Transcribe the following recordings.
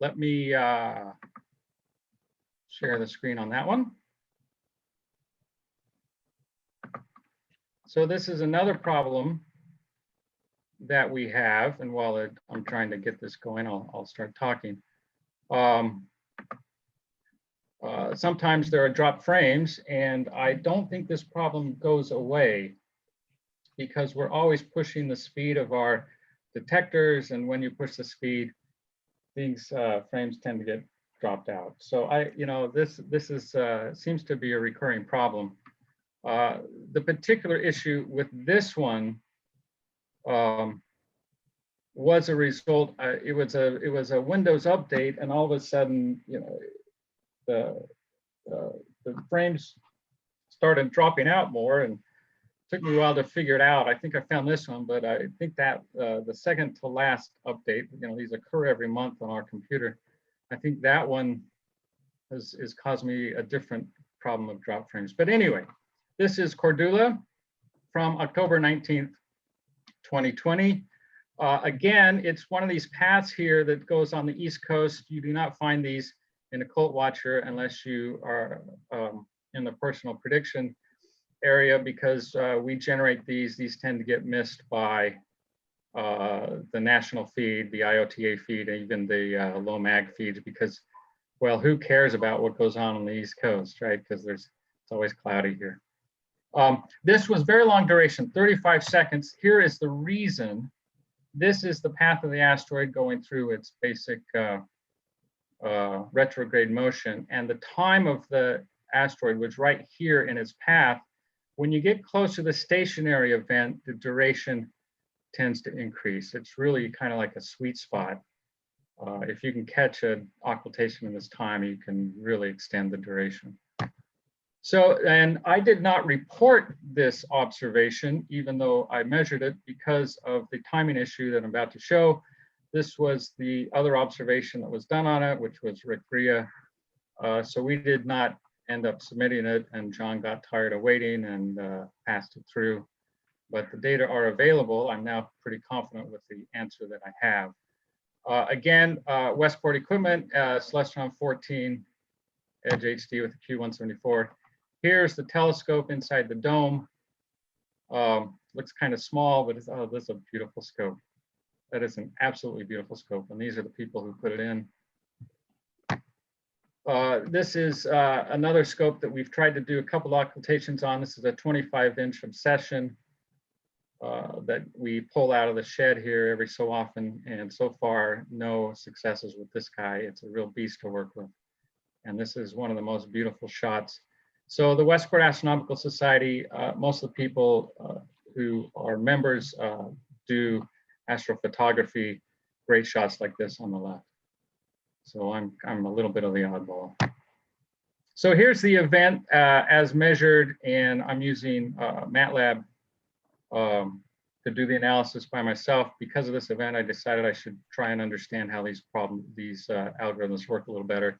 let me share the screen on that one. So this is another problem that we have, and while I'm trying to get this going, I'll start talking. Sometimes there are drop frames, and I don't think this problem goes away because we're always pushing the speed of our detectors, and when you push the speed, these frames tend to get dropped out. So this is seems to be a recurring problem. The particular issue with this one was a result. It was a Windows update, and all of a sudden, the frames started dropping out more, and it took me a while to figure it out. I think I found this one, but I think that the second to last update, these occur every month on our computer. I think that one has caused me a different problem of drop frames. But anyway, this is Cordula from October 19th, 2020. Again, it's one of these paths here that goes on the East Coast. You do not find these in Occult Watcher unless you are in the personal prediction area, because we generate these. These tend to get missed by the national feed, the IOTA feed, and even the low mag feeds, because, well, who cares about what goes on the East Coast, right? Because it's always cloudy here. This was very long duration, 35 seconds. Here is the reason. This is the path of the asteroid going through its basic retrograde motion, and the time of the asteroid was right here in its path. When you get close to the stationary event, the duration tends to increase. It's really kind of like a sweet spot. If you can catch an occultation in this time, you can really extend the duration. So, and I did not report this observation, even though I measured it, because of the timing issue that I'm about to show. This was the other observation that was done on it, which was Rick Bria. So we did not end up submitting it, and John got tired of waiting and passed it through. But the data are available. I'm now pretty confident with the answer that I have. Again, Westport equipment, Celestron 14, Edge HD with the Q174. Here's the telescope inside the dome. Looks kind of small, but oh, this is a beautiful scope. That is an absolutely beautiful scope, and these are the people who put it in. This is another scope that we've tried to do a couple occultations on. This is a 25-inch obsession that we pull out of the shed here every so often, and so far no successes with this guy. It's a real beast to work with, and this is one of the most beautiful shots. So the Westport Astronomical Society, most of the people who are members do astrophotography, great shots like this on the left. So I'm a little bit of the oddball. So here's the event as measured, and I'm using MATLAB to do the analysis by myself. Because of this event, I decided I should try and understand how these algorithms work a little better.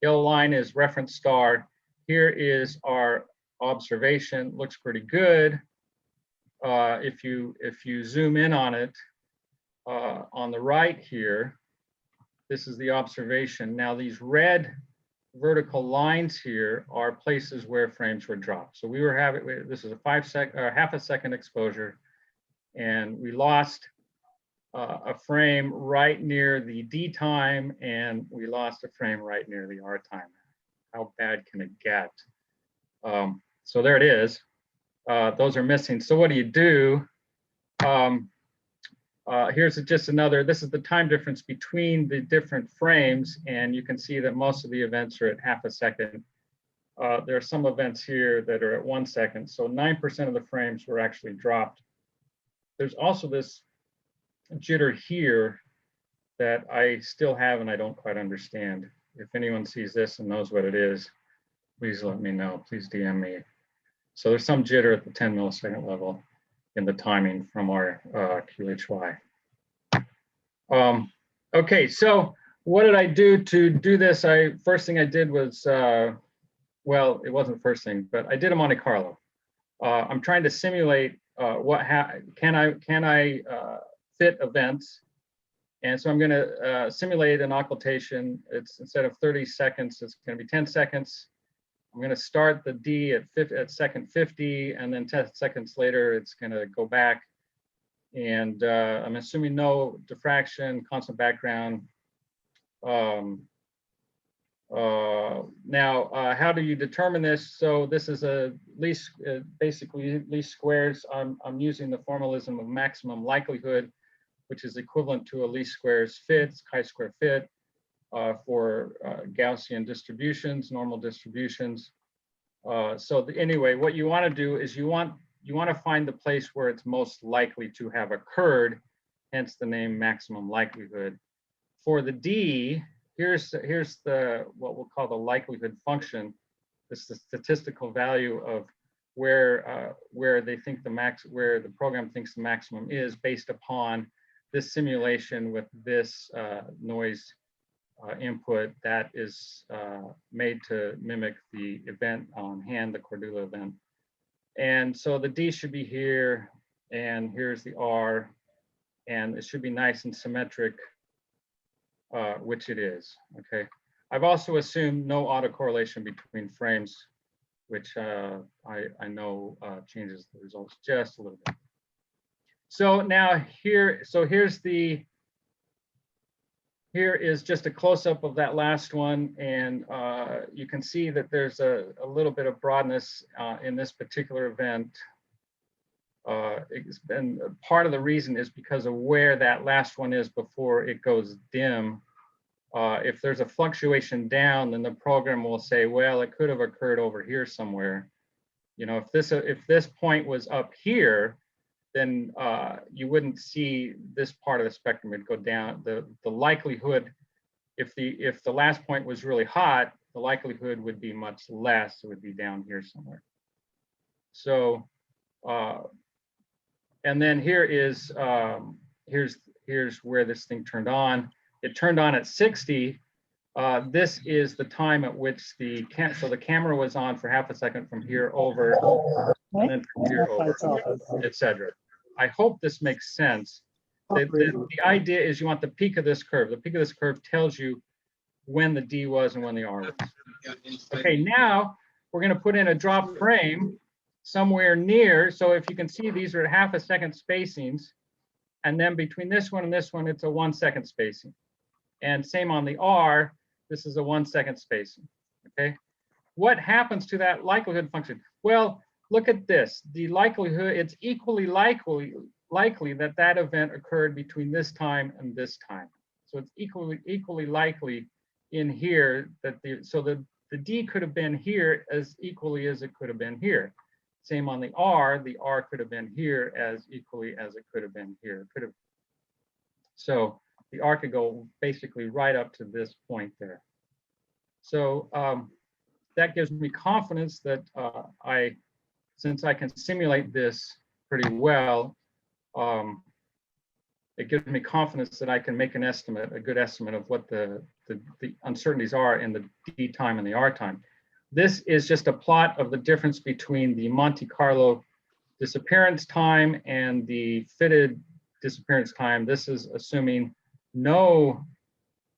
Yellow line is reference star. Here is our observation. Looks pretty good. If you zoom in on it, on the right here, this is the observation. Now these red vertical lines here are places where frames were dropped. So we were having, this is a half a second exposure, and we lost a frame right near the D time, and we lost a frame right near the R time. How bad can it get? So there it is. Those are missing. So what do? Here's just another, this is the time difference between the different frames, and you can see that most of the events are at half a second. There are some events here that are at 1 second, so 9% of the frames were actually dropped. There's also this jitter here that I still have and I don't quite understand. If anyone sees this and knows what it is, please let me know. Please DM me. So there's some jitter at the 10 millisecond level in the timing from our QHY. Okay, so what did I do to do this? First thing I did was, well, it wasn't the first thing, but I did a Monte Carlo. I'm trying to simulate can I fit events And so I'm going to simulate an occultation. It's instead of 30 seconds, it's going to be 10 seconds. I'm going to start the D at second 50, and then 10 seconds later, it's going to go back. And I'm assuming no diffraction, constant background. Now, how do you determine this? So this is a least, basically least squares. I'm using the formalism of maximum likelihood, which is equivalent to a least squares fit, chi-square fit for Gaussian distributions, normal distributions. Anyway, what you want to do is you want to find the place where it's most likely to have occurred, hence the name maximum likelihood. For the D, here's the what we'll call the likelihood function. This is the statistical value of where they think where the program thinks the maximum is based upon this simulation with this noise input that is made to mimic the event on hand, the Cordula event. And so the D should be here, and here's the R, and it should be nice and symmetric, which it is, okay? I've also assumed no autocorrelation between frames, which I know changes the results just a little bit. So now here is just a close-up of that last one, and you can see that there's a little bit of broadness in this particular event. It's been part of the reason is because of where that last one is before it goes dim. If there's a fluctuation down, then the program will say, well, it could have occurred over here somewhere. You know, if this point was up here, then you wouldn't see this part of the spectrum. It'd go down. The likelihood, if the last point was really hot, the likelihood would be much less. It would be down here somewhere. So, and then here is here's where this thing turned on. It turned on at 60. This is the time at which the camera was on for half a second from here over, and then from here over, etc. I hope this makes sense. The idea is you want the peak of this curve. The peak of this curve tells you when the D was and when the R was. Okay, now we're going to put in a drop frame somewhere near. So if you can see, these are half a second spacings. And then between this one and this one, it's a 1 second spacing. And same on the R, this is a 1 second spacing, okay? What happens to that likelihood function? Well, look at this. The likelihood, it's equally likely that that event occurred between this time and this time. So it's equally likely in here that the D could have been here as equally as it could have been here. Same on the R could have been here as equally as it could have been here. So the R could go basically right up to this point there. So that gives me confidence that since I can simulate this pretty well, it gives me confidence that I can make an estimate, a good estimate of what the uncertainties are in the D time and the R time. This is just a plot of the difference between the Monte Carlo disappearance time and the fitted disappearance time. This is assuming no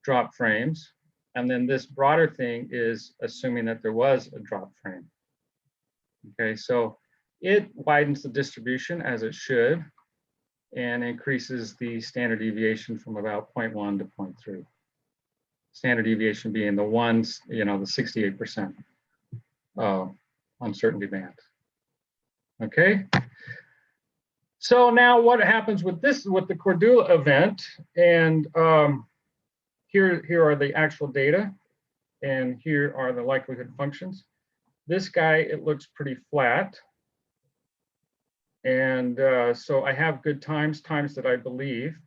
drop frames. And then this broader thing is assuming that there was a drop frame. Okay, so it widens the distribution as it should and increases the standard deviation from about 0.1 to 0.3. Standard deviation being the ones, you know, the 68% uncertainty band. Okay. So now what happens with this, with the Cordula event, and here are the actual data, and here are the likelihood functions. This guy, it looks pretty flat. And so I have good times that I believe,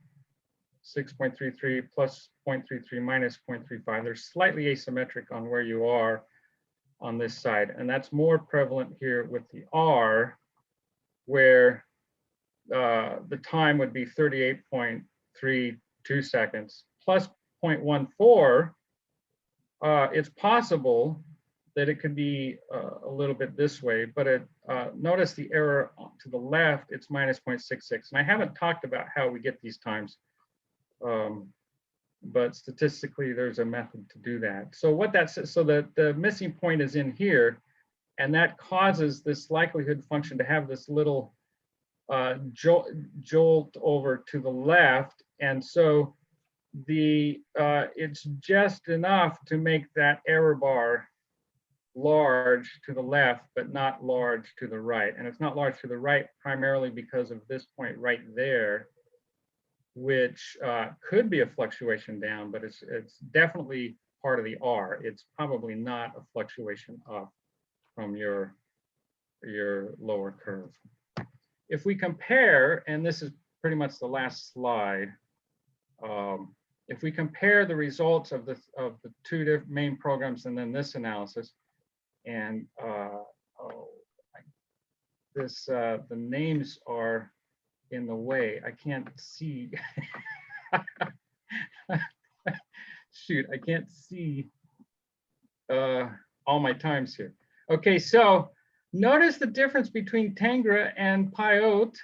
6.33 plus 0.33 minus 0.35. They're slightly asymmetric on where you are on this side. And that's more prevalent here with the R, where the time would be 38.32 seconds plus 0.14. It's possible that it could be a little bit this way, but notice the error to the left, it's minus 0.66. And I haven't talked about how we get these times. But statistically, there's a method to do that. So what that's, so the missing point is in here, and that causes this likelihood function to have this little jolt over to the left. And so it's just enough to make that error bar large to the left, but not large to the right. And it's not large to the right primarily because of this point right there, which could be a fluctuation down, but it's definitely part of the R. It's probably not a fluctuation up from your lower curve. If we compare, and this is pretty much the last slide, if we compare the results of the two main programs and then this analysis, and the names are in the way. I can't see. Shoot, I can't see all my times here. Okay, so notice the difference between Tangra and IOTA.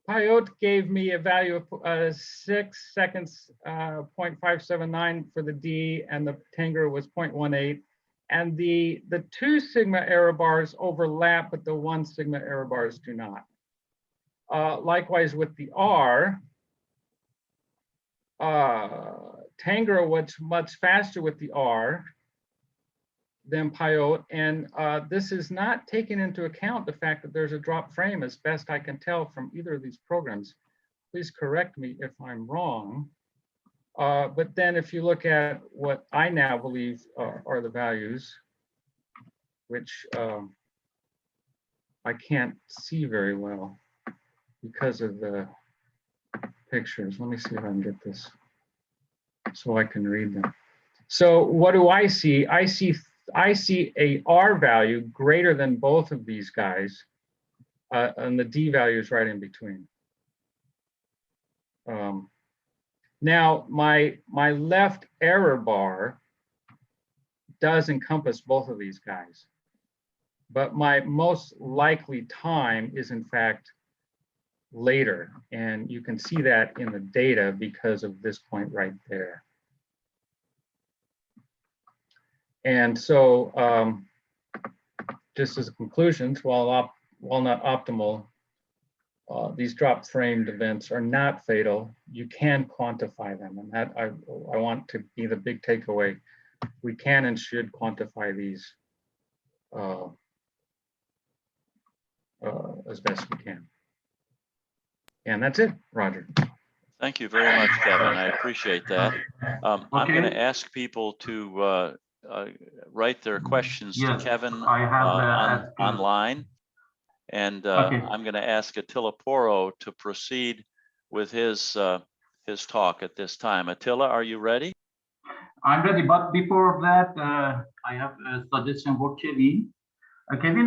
IOTA gave me a value of 6 seconds, 0.579 for the D, and the Tangra was 0.18. And the 2 sigma error bars overlap, but the 1 sigma error bars do not. Likewise with the R, Tangra was much faster with the R than IOTA, and this is not taking into account the fact that there's a drop frame, as best I can tell from either of these programs. Please correct me if I'm wrong. But then if you look at what I now believe are the values, which I can't see very well because of the pictures. Let me see if I can get this so I can read them. So what do I see? I see a R value greater than both of these guys, and the D value is right in between. Now, my left error bar does encompass both of these guys, but my most likely time is in fact later, and you can see that in the data because of this point right there. And so, just as a conclusion, while not optimal, these drop framed events are not fatal. You can quantify them, and that I want to be the big takeaway. We can and should quantify these as best we can. And that's it, Roger. Thank you very much, Kevin. I appreciate that. I'm going to ask people to write their questions to Kevin online. And I'm going to ask Attila Poro to proceed with his talk at this time. Attila, are you ready? I'm ready, but before that, I have a suggestion for Kevin. Kevin,